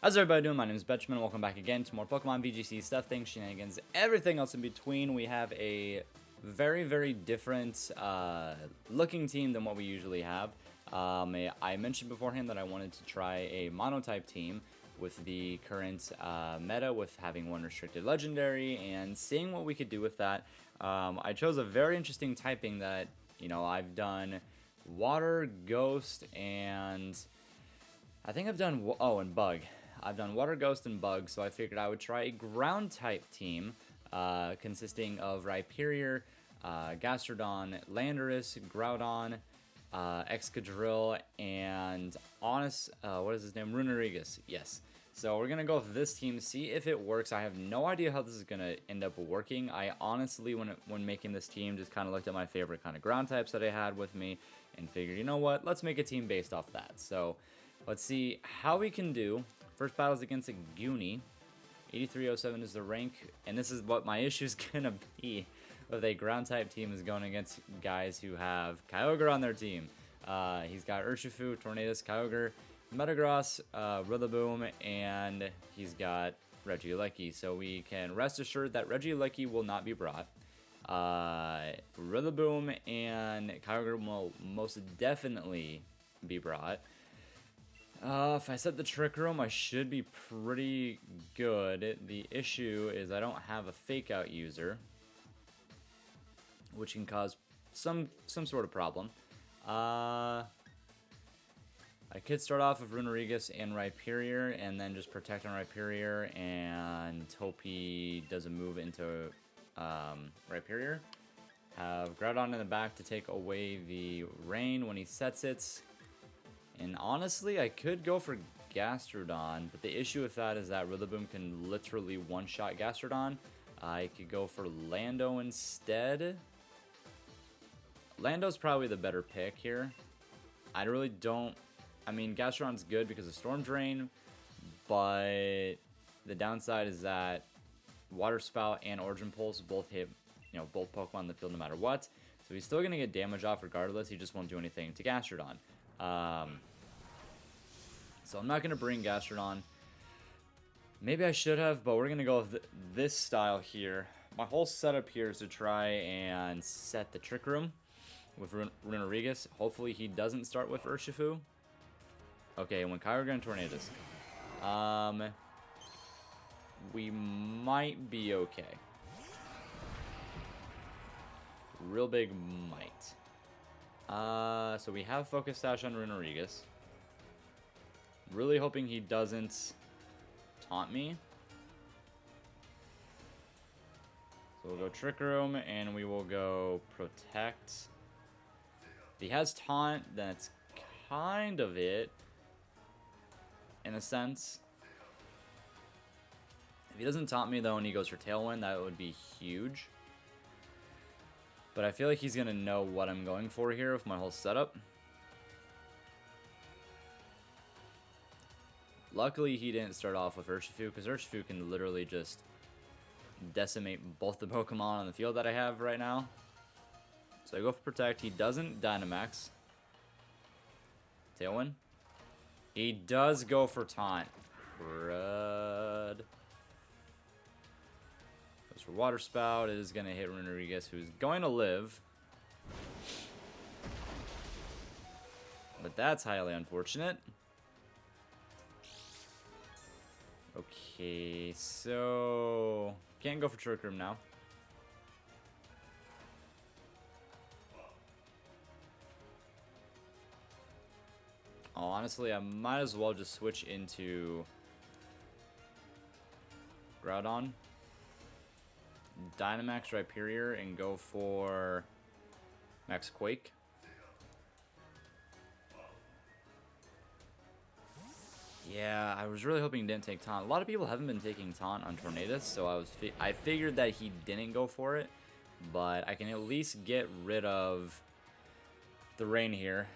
How's everybody doing? My name is Betchman. Welcome back again to more Pokemon VGC stuff, things, shenanigans, everything else in between. We have a very different looking team than what we usually have. I mentioned beforehand that I wanted to try a Monotype team with the current meta with having one restricted legendary and seeing what we could do with that. I chose a very interesting typing that, I've done Water, Ghost, and I think I've done, and Bug. I've done Water, Ghost, and Bug, so I figured I would try a Ground-type team consisting of Rhyperior, Gastrodon, Landorus, Groudon, Excadrill, and what is his name? Runerigus. Yes. So we're going to go with this team, see if it works. I have no idea how this is going to end up working. I honestly, when making this team, just kind of looked at my favorite kind of ground types that I had with me and figured, you know what, let's make a team based off that. So let's see how we can do. First battle is against a Goonie. 8307 is the rank, and this is what my issue is going to be with a ground-type team is going against guys who have Kyogre on their team. He's got Urshifu, Tornadus, Kyogre, Metagross, Rillaboom, and he's got Regieleki. So we can rest assured that Regieleki will not be brought. Rillaboom and Kyogre will most definitely be brought. If I set the Trick Room, I should be pretty good. The issue is I don't have a Fake Out user, which can cause some sort of problem. I could start off with Runerigus and Rhyperior, and then just protect on Rhyperior, and hope he doesn't move into Rhyperior. Have Groudon in the back to take away the rain when he sets it. And honestly, I could go for Gastrodon, but the issue with that is that Rillaboom can literally one-shot Gastrodon. I could go for Lando instead. Lando's probably the better pick here. I really don't... I mean, Gastrodon's good because of Storm Drain, but the downside is that Water Spout and Origin Pulse both hit, both Pokemon in the field no matter what. So he's still going to get damage off regardless. He just won't do anything to Gastrodon. So I'm not going to bring Gastrodon. Maybe I should have, but we're going to go with this style here. My whole setup here is to try and set the Trick Room with Runerigus. Hopefully he doesn't start with Urshifu. Okay, when Kyogre and Tornadus. We might be okay. Real big might. So we have Focus Sash on Runerigus. Really hoping he doesn't taunt me. So we'll go Trick Room, and we will go Protect. If he has Taunt, then it's kind of it, in a sense. If he doesn't taunt me, though, and he goes for Tailwind, that would be huge. But I feel like he's going to know what I'm going for here with my whole setup. Luckily, he didn't start off with Urshifu, because Urshifu can literally just decimate both the Pokemon on the field that I have right now. So I go for Protect. He doesn't Dynamax. Tailwind. He does go for Taunt. Crud. Goes for Water Spout. It is going to hit Runerigus, who's going to live. But that's highly unfortunate. Okay, so can't go for Trick Room now. Oh, honestly, I might as well just switch into Groudon, Dynamax Rhyperior, and go for Max Quake. Yeah, I was really hoping he didn't take Taunt. A lot of people haven't been taking Taunt on Tornadus, so I figured that he didn't go for it, but I can at least get rid of the rain here,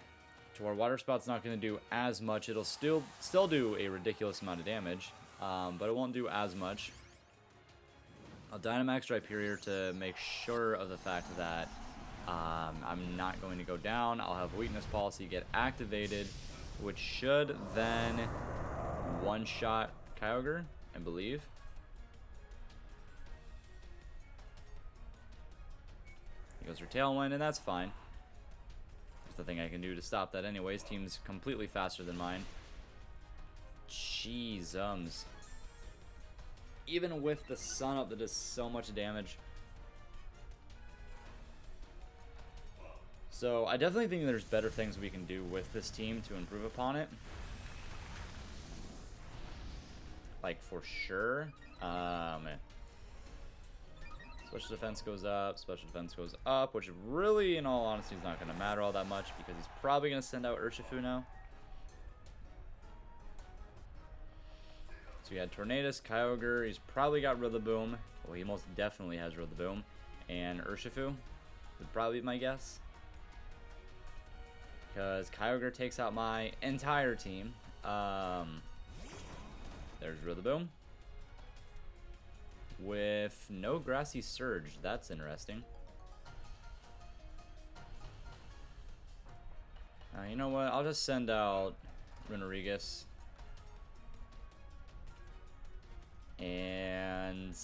to where Water Spout's not going to do as much. It'll still do a ridiculous amount of damage, but it won't do as much. I'll Dynamax Rhyperior to make sure of the fact that I'm not going to go down. I'll have Weakness Policy get activated, which should then one-shot Kyogre, I believe. He goes for Tailwind, and that's fine. There's nothing I can do to stop that anyways. Team's completely faster than mine. Jeez, even with the sun up, that does so much damage. So I definitely think there's better things we can do with this team to improve upon it. Like, for sure. Special defense goes up, special defense goes up, which really, in all honesty, is not going to matter all that much because he's probably going to send out Urshifu now. So we had Tornadus, Kyogre, he's probably got Rillaboom. Well, he most definitely has Rillaboom. And Urshifu would probably be my guess. Because Kyogre takes out my entire team. There's Rillaboom. With no Grassy Surge. That's interesting. You know what? I'll just send out Runerigus. And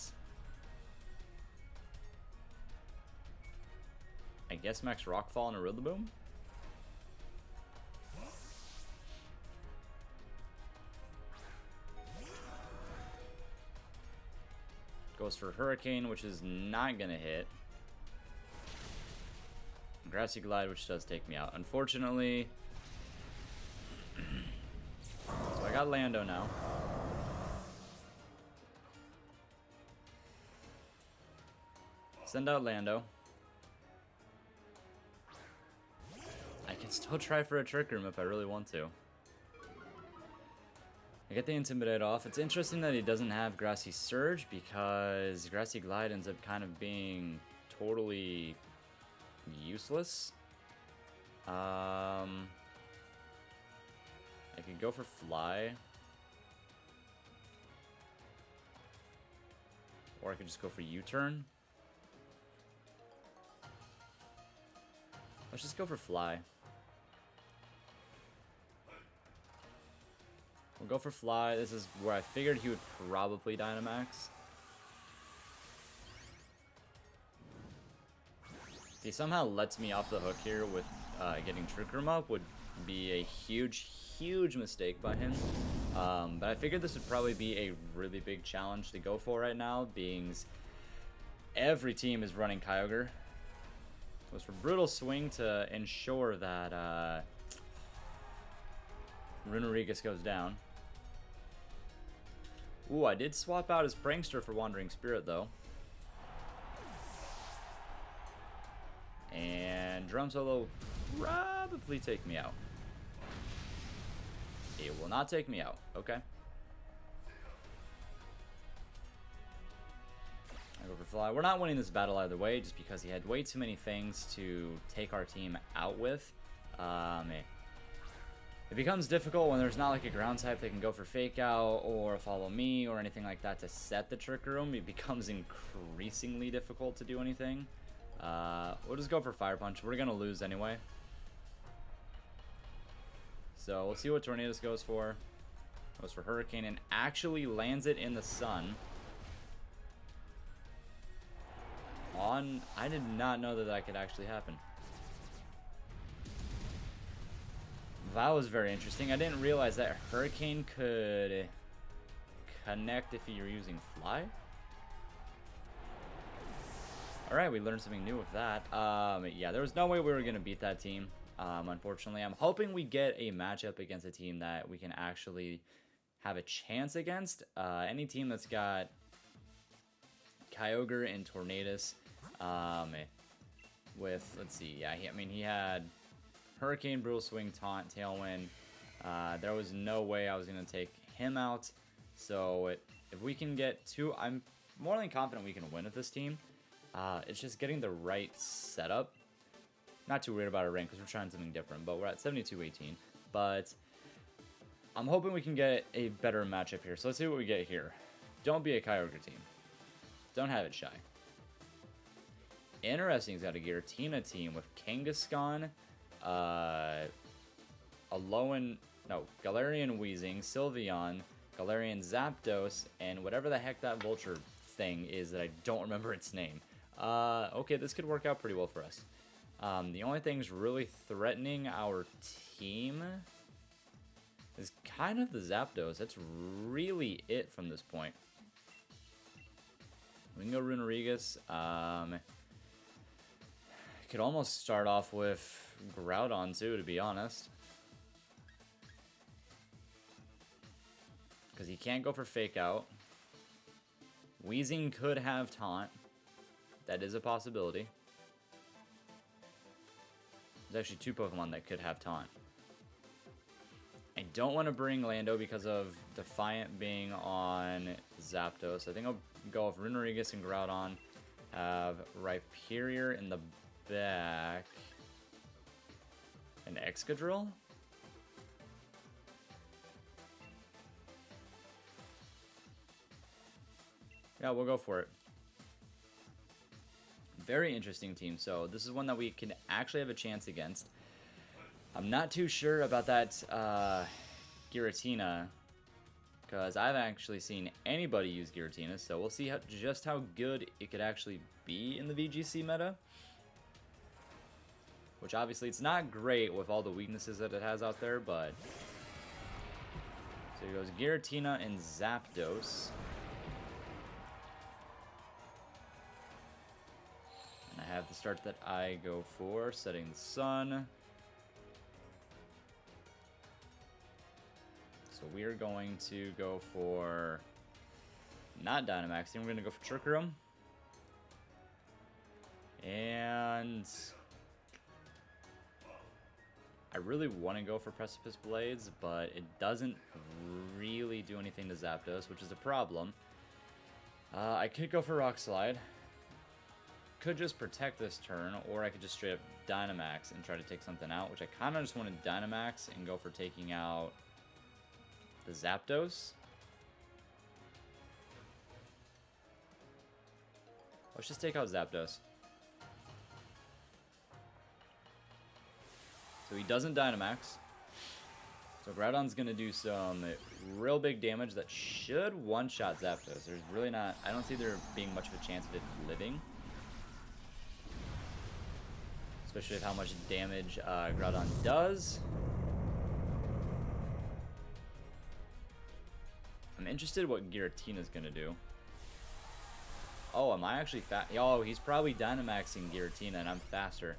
I guess Max Rockfall and a Rillaboom? Goes for Hurricane, which is not gonna hit. Grassy Glide, which does take me out. Unfortunately. So I got Lando now. Send out Lando. I can still try for a Trick Room if I really want to. I get the Intimidate off. It's interesting that he doesn't have Grassy Surge because Grassy Glide ends up kind of being totally useless. I could go for Fly. Or I could just go for U-Turn. Let's just go for Fly. We'll go for Fly. This is where I figured he would probably Dynamax. If he somehow lets me off the hook here with getting Trick Room up would be a huge, huge mistake by him. But I figured this would probably be a really big challenge to go for right now, being every team is running Kyogre. Was for Brutal Swing to ensure that Runerigus goes down. Ooh, I did swap out his Prankster for Wandering Spirit, though. And Drum Solo will probably take me out. It will not take me out. Okay. I go for Fly. We're not winning this battle either way, just because he had way too many things to take our team out with. It becomes difficult when there's not like a ground type that can go for Fake Out or Follow Me or anything like that to set the Trick Room. It becomes increasingly difficult to do anything. We'll just go for Fire Punch. We're gonna lose anyway. So we'll see what Tornadus goes for. Goes for Hurricane and actually lands it in the sun. I did not know that that could actually happen. That was very interesting. I didn't realize that Hurricane could connect if you're using Fly. Alright, we learned something new with that. Yeah, there was no way we were going to beat that team, unfortunately. I'm hoping we get a matchup against a team that we can actually have a chance against. Any team that's got Kyogre and Tornadus. With, let's see, yeah, he had Hurricane, Brutal Swing, Taunt, Tailwind. There was no way I was going to take him out. So if we can get two, I'm more than confident we can win with this team. It's just getting the right setup. Not too worried about our rank because we're trying something different, but we're at 72-18. But I'm hoping we can get a better matchup here. So let's see what we get here. Don't be a Kyogre team. Don't have it shy. Interesting, he's got a Giratina team with Kangaskhan, Galarian Weezing, Sylveon, Galarian Zapdos, and whatever the heck that Vulture thing is that I don't remember its name. Okay, this could work out pretty well for us. The only things really threatening our team is kind of the Zapdos. That's really it from this point. We can go Runerigus. Could almost start off with Groudon too, to be honest. Because he can't go for Fake Out. Weezing could have Taunt. That is a possibility. There's actually 2 Pokemon that could have Taunt. I don't want to bring Lando because of Defiant being on Zapdos. I think I'll go with Runerigus and Groudon. Have Rhyperior in the back. An Excadrill? Yeah, we'll go for it. Very interesting team. So this is one that we can actually have a chance against. I'm not too sure about that Giratina, because I haven't actually seen anybody use Giratina, so we'll see just how good it could actually be in the VGC meta. Which obviously it's not great with all the weaknesses that it has out there, but... So he goes Giratina and Zapdos. And I have the start that I go for, setting the sun. So we're going to go for not Dynamaxing, we're going to go for Trick Room. And I really want to go for Precipice Blades, but it doesn't really do anything to Zapdos, which is a problem. I could go for Rock Slide. Could just protect this turn, or I could just straight up Dynamax and try to take something out, which I kind of just want to Dynamax and go for taking out the Zapdos. Let's just take out Zapdos. So he doesn't Dynamax. So Groudon's going to do some real big damage that should one-shot Zapdos. There's really not... I don't see there being much of a chance of it living. Especially with how much damage Groudon does. I'm interested what Giratina's going to do. Oh, am I actually fast? Oh, he's probably Dynamaxing Giratina and I'm faster.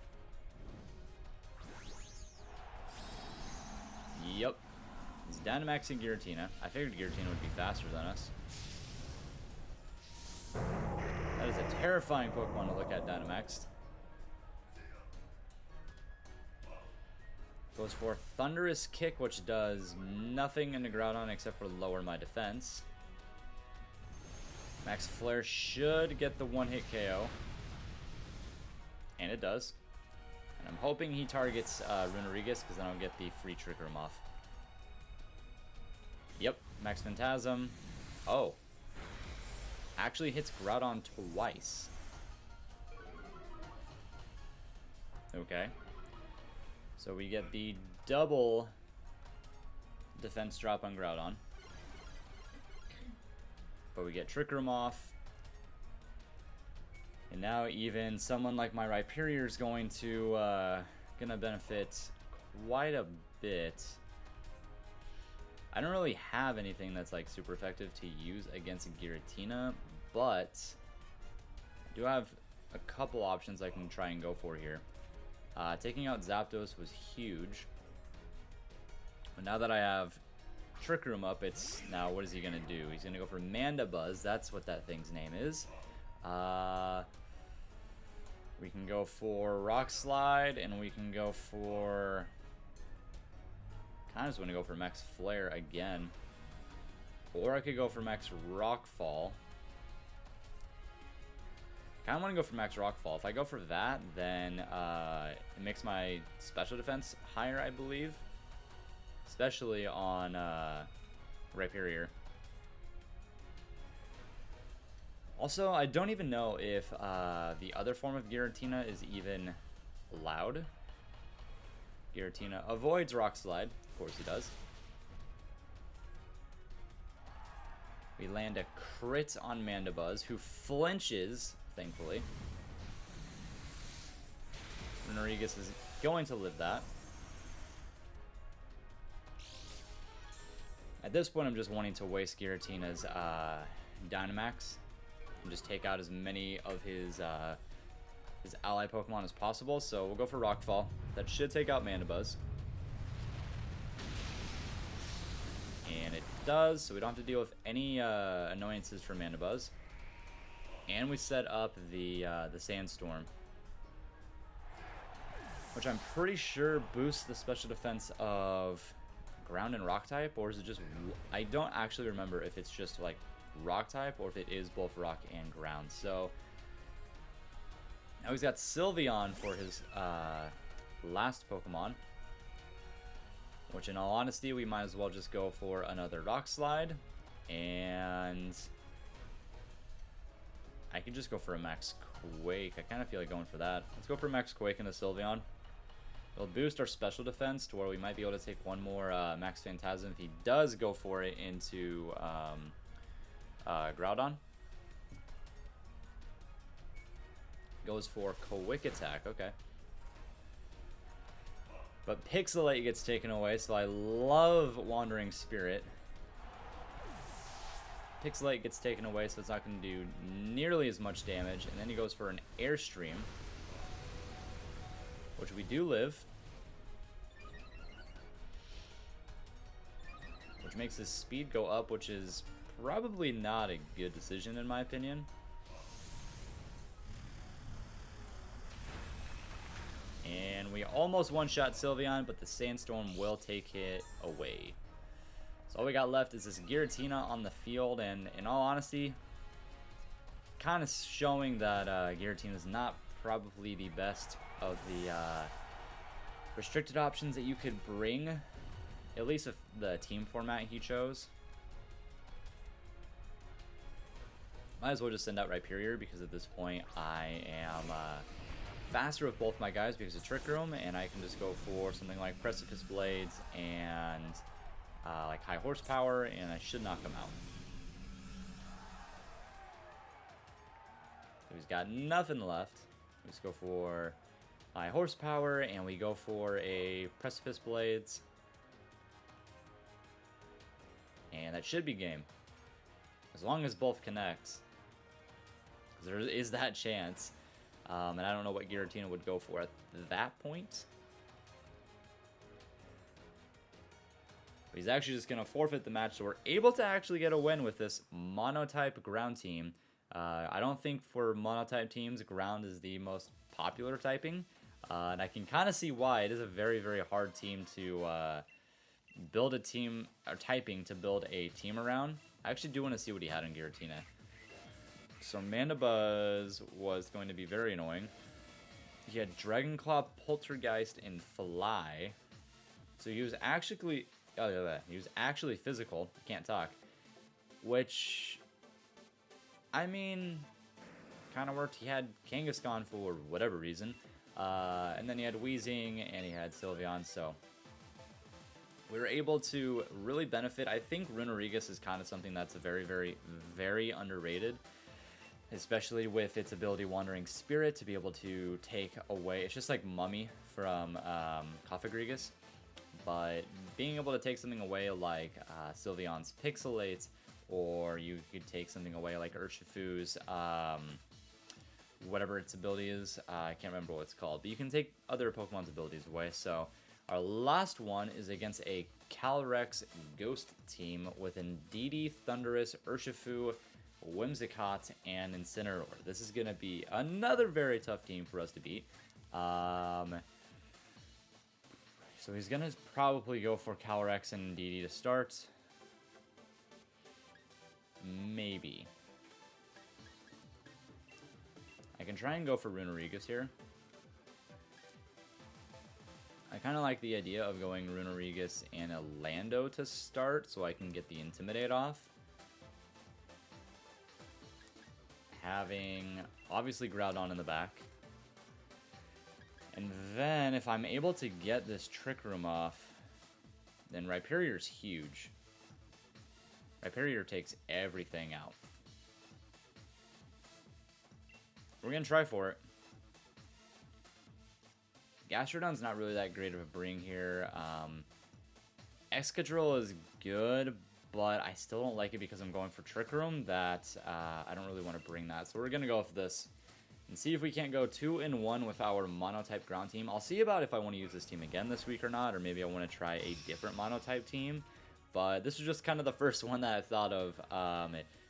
Yep. He's Dynamaxing Giratina. I figured Giratina would be faster than us. That is a terrifying Pokemon to look at Dynamaxed. Goes for Thunderous Kick, which does nothing into Groudon except for lower my defense. Max Flare should get the one-hit KO. And it does. And I'm hoping he targets Runerigus, because then I'll get the free Trick Room off. Yep, Max Phantasm. Oh. Actually hits Groudon twice. Okay. So we get the double defense drop on Groudon. But we get Trick Room off. And now even someone like my Rhyperior is going to gonna benefit quite a bit. I don't really have anything that's like super effective to use against Giratina, but I do have a couple options I can try and go for here. Taking out Zapdos was huge. But now that I have Trick Room up, it's now what is he going to do? He's going to go for Mandibuzz. That's what that thing's name is. We can go for Rock Slide, and we can go for... kind of just want to go for Max Flare again. Or I could go for Max Rockfall. Kind of want to go for Max Rockfall. If I go for that, then it makes my special defense higher, I believe. Especially on Rhyperior. Also, I don't even know if the other form of Giratina is even allowed. Giratina avoids Rock Slide. Of course he does. We land a crit on Mandibuzz, who flinches, thankfully. Runerigus is going to live that. At this point, I'm just wanting to waste Giratina's Dynamax and just take out as many of his ally Pokemon as possible. So we'll go for Rockfall. That should take out Mandibuzz. And it does, so we don't have to deal with any annoyances for Mandibuzz. And we set up the Sandstorm, which I'm pretty sure boosts the special defense of Ground and Rock type, or is it just... I don't actually remember if it's just like Rock type or if it is both Rock and Ground. So now he's got Sylveon for his last Pokemon, which in all honesty we might as well just go for another Rock Slide, and I could just go for a Max Quake. I kind of feel like going for that. Let's go for Max Quake into Sylveon. It'll boost our special defense to where we might be able to take one more Max Phantasm if he does go for it into Groudon. Goes for Quick Attack, okay. But Pixelate gets taken away, so I love Wandering Spirit. Pixelate gets taken away, so it's not going to do nearly as much damage. And then he goes for an Airstream, which we do live. Which makes his speed go up, which is probably not a good decision in my opinion. And we almost one-shot Sylveon, but the Sandstorm will take it away. So all we got left is this Giratina on the field, and in all honesty, kind of showing that Giratina is not probably the best of the restricted options that you could bring, at least with the team format he chose. Might as well just send out Rhyperior, because at this point I am faster with both my guys because of Trick Room, and I can just go for something like Precipice Blades and like High Horsepower, and I should knock him out. So he's got nothing left. Let's go for High Horsepower, and we go for a Precipice Blades. And that should be game. As long as both connects. Because there is that chance. And I don't know what Giratina would go for at that point. But he's actually just going to forfeit the match, so we're able to actually get a win with this Monotype ground team. I don't think for Monotype teams, ground is the most popular typing. And I can kind of see why. It is a very, very hard team to build a team, or typing to build a team around. I actually do want to see what he had in Giratina. So Mandibuzz was going to be very annoying. He had Dragon Claw, Poltergeist, and Fly. So he was actually... Oh, yeah, he was actually physical. Can't talk. Which... I mean... kind of worked. He had Kangaskhan for whatever reason. And then he had Weezing, and he had Sylveon, so... we were able to really benefit. I think Runerigus is kind of something that's very, very, very underrated. Especially with its ability Wandering Spirit to be able to take away... it's just like Mummy from Cofagrigus. But being able to take something away like Sylveon's Pixelate, or you could take something away like Urshifu's, whatever its ability is, I can't remember what it's called, but you can take other Pokemon's abilities away. So our last one is against a Calyrex Ghost team with Indeedee, Thundurus, Urshifu, Whimsicott, and Incineroar. This is going to be another very tough team for us to beat. So he's going to probably go for Calyrex and Indeedee to start. Maybe. I can try and go for Runerigus here. I kind of like the idea of going Runerigus and a Lando to start so I can get the Intimidate off. Having, obviously, Groudon in the back. And then, if I'm able to get this Trick Room off, then Rhyperior's huge. Rhyperior takes everything out. We're going to try for it. Gastrodon's not really that great of a bring here. Excadrill is good, but I still don't like it because I'm going for Trick Room. That I don't really want to bring that. So we're going to go with this and see if we can't go 2-in-1 with our Monotype ground team. I'll see about if I want to use this team again this week or not, or maybe I want to try a different Monotype team. But this was just kind of the first one that I thought of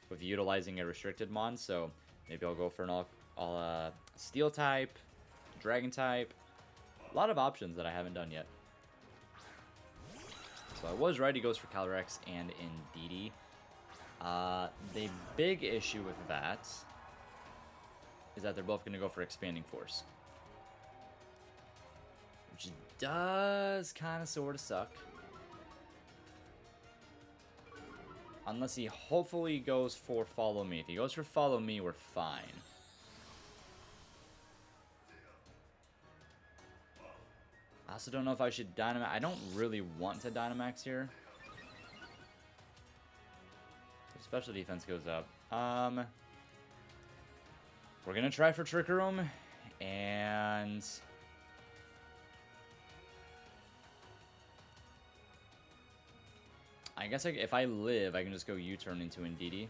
with utilizing a restricted mon. So maybe I'll go for an all Steel type, Dragon type. A lot of options that I haven't done yet. So I was right, he goes for Calyrex and Indeedee. The big issue with that is that they're both going to go for Expanding Force. Which does kind of sort of suck. Unless he hopefully goes for Follow Me. If he goes for Follow Me, we're fine. I also don't know if I should Dynamax. I don't really want to Dynamax here. Special defense goes up. We're going to try for Trick Room. And I guess if I live, I can just go U-turn into Indeedee.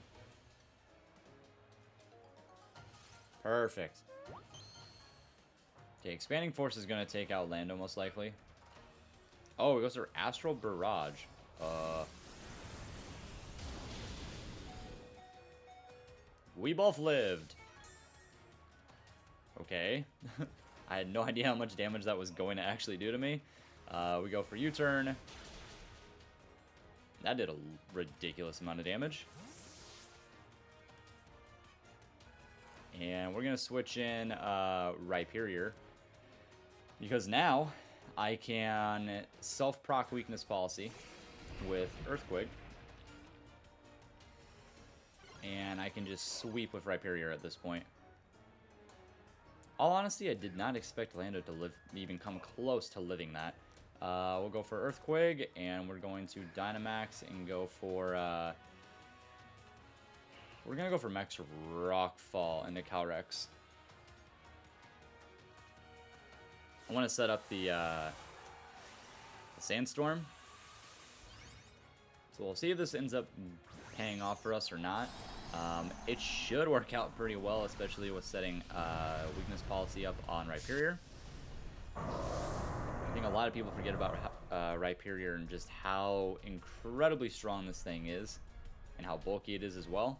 Perfect. Okay, Expanding Force is going to take out Lando most likely. Oh, it goes for Astral Barrage. We both lived. Okay. I had no idea how much damage that was going to actually do to me. We go for U-turn. That did a ridiculous amount of damage. And we're going to switch in Rhyperior. Because now I can self-proc Weakness Policy with Earthquake. And I can just sweep with Rhyperior at this point. All honesty, I did not expect Lando to even come close to living that. We'll go for Earthquake, and we're going to Dynamax and go for... we're going to go for Max Rockfall into Calyrex. I want to set up the Sandstorm. So we'll see if this ends up paying off for us or not. It should work out pretty well, especially with setting Weakness Policy up on Rhyperior. I think a lot of people forget about Rhyperior and just how incredibly strong this thing is, and how bulky it is as well.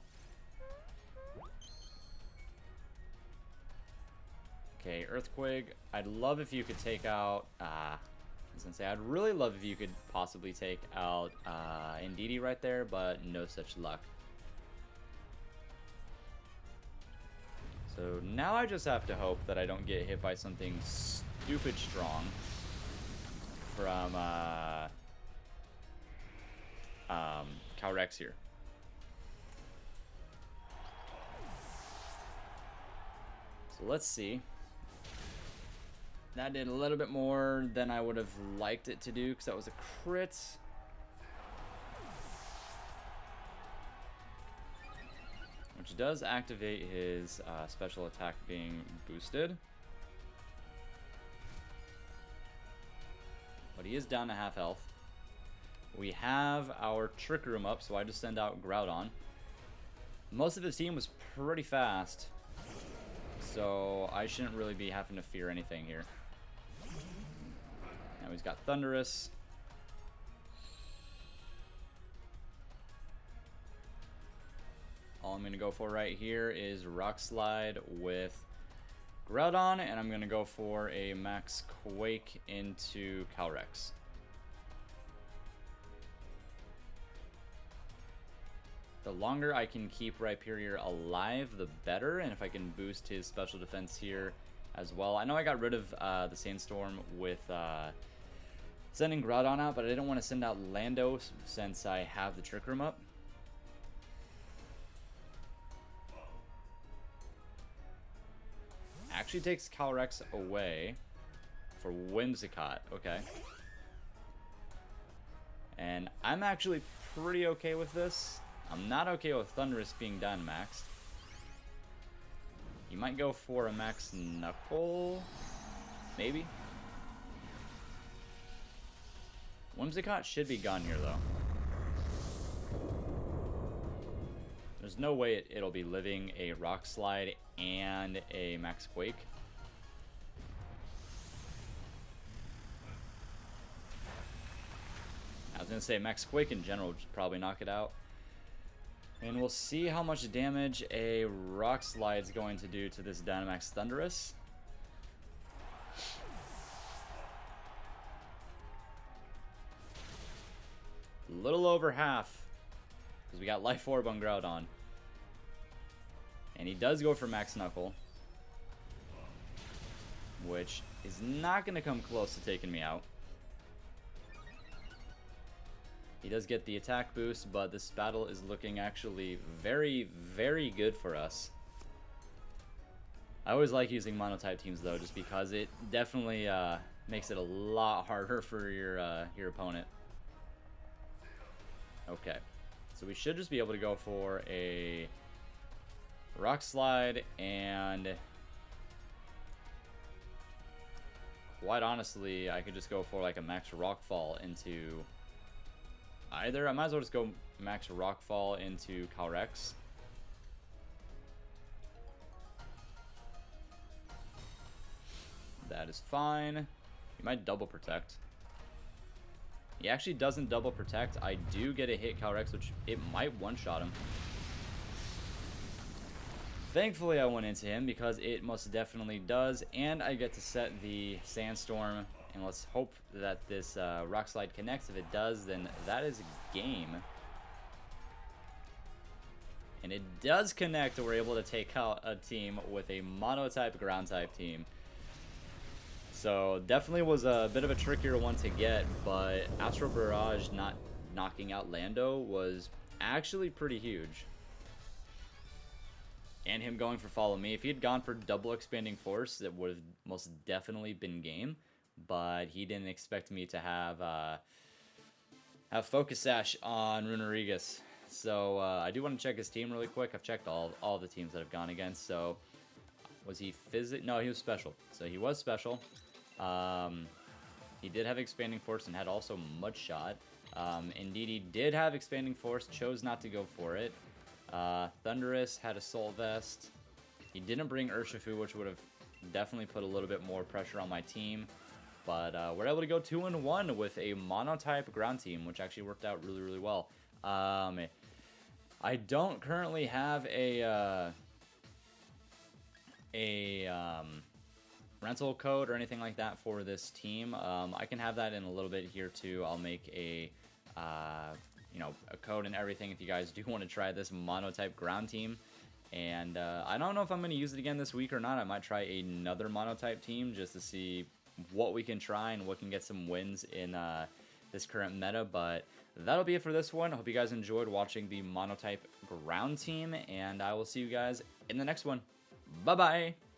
Okay, Earthquake. I'd love if you could take out... I was gonna say, I'd really love if you could possibly take out Indeedee right there, but no such luck. So now I just have to hope that I don't get hit by something stupid strong from Calyrex here. So let's see. That did a little bit more than I would have liked it to do, because that was a crit. Which does activate his special attack being boosted. But he is down to half health. We have our Trick Room up, so I just send out Groudon. Most of his team was pretty fast, so I shouldn't really be having to fear anything here. Now he's got Thundurus. All I'm going to go for right here is Rock Slide with Groudon, and I'm going to go for a Max Quake into Calyrex. The longer I can keep Rhyperior alive, the better, and if I can boost his special defense here as well. I know I got rid of the Sandstorm with sending Groudon out, but I didn't want to send out Lando since I have the Trick Room up. Actually takes Calyrex away for Whimsicott. Okay. And I'm actually pretty okay with this. I'm not okay with Thundurus being Dynamaxed. You might go for a Max Knuckle. Maybe. Whimsicott should be gone here, though. There's no way it'll be living a Rock Slide and a Max Quake. I was going to say Max Quake in general would probably knock it out. And we'll see how much damage a Rock Slide is going to do to this Dynamax Thundurus. A little over half, because we got Life Orb on Groudon. And he does go for Max Knuckle, which is not going to come close to taking me out. He does get the attack boost, but this battle is looking actually very, very good for us. I always like using Monotype teams, though, just because it definitely makes it a lot harder for your opponent. Okay, so we should just be able to go for a Rock Slide, and quite honestly, I could just go for like a Max Rockfall into either. I might as well just go Max Rockfall into Calyrex. That is fine. He might double protect. He actually doesn't double protect. I do get a hit Calyrex, which it might one-shot him. Thankfully, I went into him because it most definitely does, and I get to set the Sandstorm. And let's hope that this Rock Slide connects. If it does, then that is game. And it does connect, and we're able to take out a team with a Monotype Ground-type team. So definitely was a bit of a trickier one to get, but Astral Barrage not knocking out Lando was actually pretty huge. And him going for Follow Me. If he had gone for double Expanding Force, that would have most definitely been game. But he didn't expect me to have Focus Sash on Runerigus. So I do want to check his team really quick. I've checked all the teams that I've gone against. So was he physic? No, he was special. So he was special. He did have Expanding Force and had also Mud Shot. Indeed, he did have Expanding Force, chose not to go for it. Thundurus had Assault Vest. He didn't bring Urshifu, which would have definitely put a little bit more pressure on my team. But we're able to go 2-1 with a Monotype ground team, which actually worked out really, really well. I don't currently have a rental code or anything like that for this team. I can have that in a little bit here too. I'll make a a code and everything if you guys do want to try this Monotype ground team. And I don't know if I'm going to use it again this week or not. I might try another Monotype team just to see what we can try and what can get some wins in this current meta. But that'll be it for this one. I hope you guys enjoyed watching the Monotype ground team, and I will see you guys in the next one. Bye-bye!